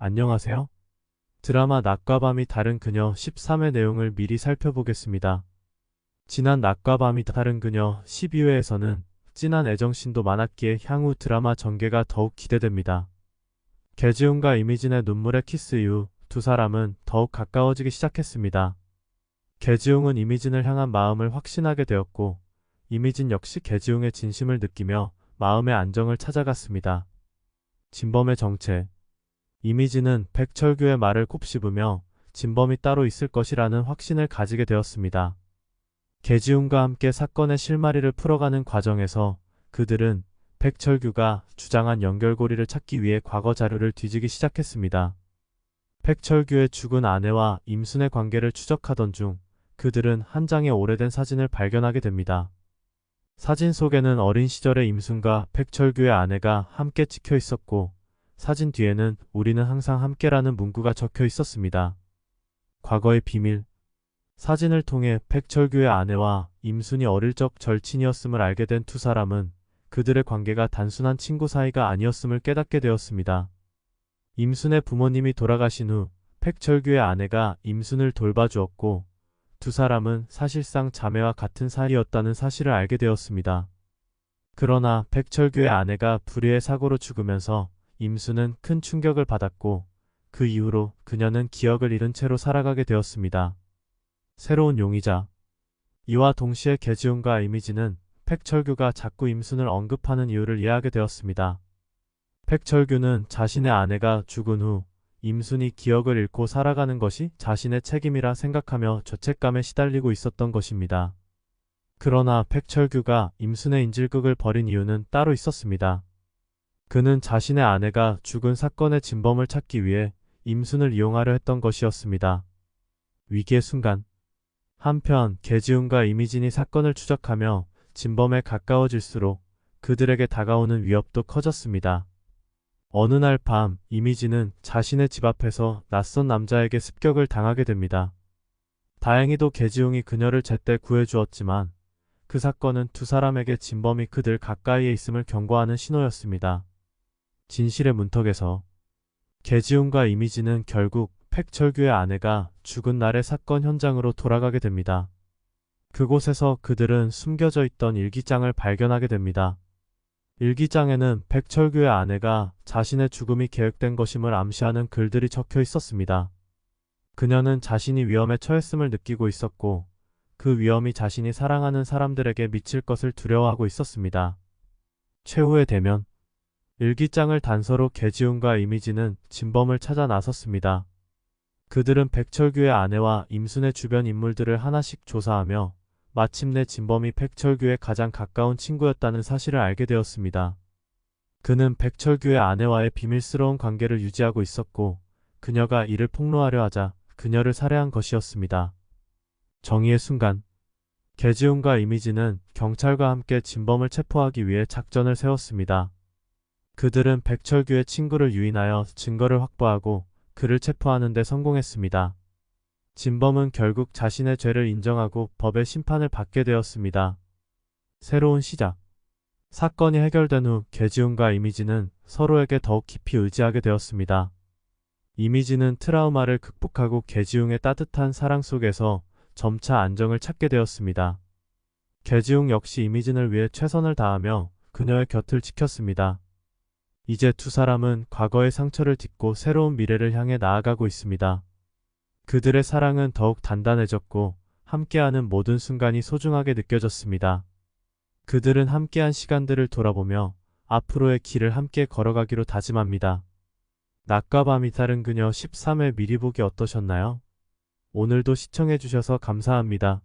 안녕하세요. 드라마 낮과 밤이 다른 그녀 13회 내용을 미리 살펴보겠습니다. 지난 낮과 밤이 다른 그녀 12회에서는 진한 애정씬도 많았기에 향후 드라마 전개가 더욱 기대됩니다. 개지훈과 이미진의 눈물의 키스 이후 두 사람은 더욱 가까워지기 시작했습니다. 개지훈은 이미진을 향한 마음을 확신하게 되었고, 이미진 역시 개지훈의 진심을 느끼며 마음의 안정을 찾아갔습니다. 진범의 정체. 이미진은 백철규의 말을 곱씹으며 진범이 따로 있을 것이라는 확신을 가지게 되었습니다. 개지훈과 함께 사건의 실마리를 풀어가는 과정에서 그들은 백철규가 주장한 연결고리를 찾기 위해 과거 자료를 뒤지기 시작했습니다. 백철규의 죽은 아내와 임순의 관계를 추적하던 중 그들은 한 장의 오래된 사진을 발견하게 됩니다. 사진 속에는 어린 시절의 임순과 백철규의 아내가 함께 찍혀 있었고, 사진 뒤에는 우리는 항상 함께라는 문구가 적혀 있었습니다. 과거의 비밀. 사진을 통해 백철규의 아내와 임순이 어릴 적 절친이었음을 알게 된 두 사람은 그들의 관계가 단순한 친구 사이가 아니었음을 깨닫게 되었습니다. 임순의 부모님이 돌아가신 후 백철규의 아내가 임순을 돌봐주었고, 두 사람은 사실상 자매와 같은 사이였다는 사실을 알게 되었습니다. 그러나 백철규의 아내가 불의의 사고로 죽으면서 임순은 큰 충격을 받았고, 그 이후로 그녀는 기억을 잃은 채로 살아가게 되었습니다. 새로운 용의자. 이와 동시에 개지훈과 이미진은 백철규가 자꾸 임순을 언급하는 이유를 이해하게 되었습니다. 백철규는 자신의 아내가 죽은 후 임순이 기억을 잃고 살아가는 것이 자신의 책임이라 생각하며 죄책감에 시달리고 있었던 것입니다. 그러나 백철규가 임순의 인질극을 벌인 이유는 따로 있었습니다. 그는 자신의 아내가 죽은 사건의 진범을 찾기 위해 임순을 이용하려 했던 것이었습니다. 위기의 순간. 한편 개지훈과 이미진이 사건을 추적하며 진범에 가까워질수록 그들에게 다가오는 위협도 커졌습니다. 어느 날 밤 이미진은 자신의 집 앞에서 낯선 남자에게 습격을 당하게 됩니다. 다행히도 개지훈이 그녀를 제때 구해주었지만 그 사건은 두 사람에게 진범이 그들 가까이에 있음을 경고하는 신호였습니다. 진실의 문턱에서. 개지훈과 이미진은 결국 백철규의 아내가 죽은 날의 사건 현장으로 돌아가게 됩니다. 그곳에서 그들은 숨겨져 있던 일기장을 발견하게 됩니다. 일기장에는 백철규의 아내가 자신의 죽음이 계획된 것임을 암시하는 글들이 적혀 있었습니다. 그녀는 자신이 위험에 처했음을 느끼고 있었고, 그 위험이 자신이 사랑하는 사람들에게 미칠 것을 두려워하고 있었습니다. 최후의 대면. 일기장을 단서로 개지훈과 이미진은 진범을 찾아 나섰습니다. 그들은 백철규의 아내와 임순의 주변 인물들을 하나씩 조사하며 마침내 진범이 백철규의 가장 가까운 친구였다는 사실을 알게 되었습니다. 그는 백철규의 아내와의 비밀스러운 관계를 유지하고 있었고, 그녀가 이를 폭로하려 하자 그녀를 살해한 것이었습니다. 정의의 순간. 개지훈과 이미진은 경찰과 함께 진범을 체포하기 위해 작전을 세웠습니다. 그들은 백철규의 친구를 유인하여 증거를 확보하고 그를 체포하는 데 성공했습니다. 진범은 결국 자신의 죄를 인정하고 법의 심판을 받게 되었습니다. 새로운 시작. 사건이 해결된 후 개지훈과 이미진은 서로에게 더욱 깊이 의지하게 되었습니다. 이미진은 트라우마를 극복하고 개지훈의 따뜻한 사랑 속에서 점차 안정을 찾게 되었습니다. 개지훈 역시 이미진을 위해 최선을 다하며 그녀의 곁을 지켰습니다. 이제 두 사람은 과거의 상처를 딛고 새로운 미래를 향해 나아가고 있습니다. 그들의 사랑은 더욱 단단해졌고 함께하는 모든 순간이 소중하게 느껴졌습니다. 그들은 함께한 시간들을 돌아보며 앞으로의 길을 함께 걸어가기로 다짐합니다. 낮과 밤이 다른 그녀 13회 미리 보기 어떠셨나요? 오늘도 시청해주셔서 감사합니다.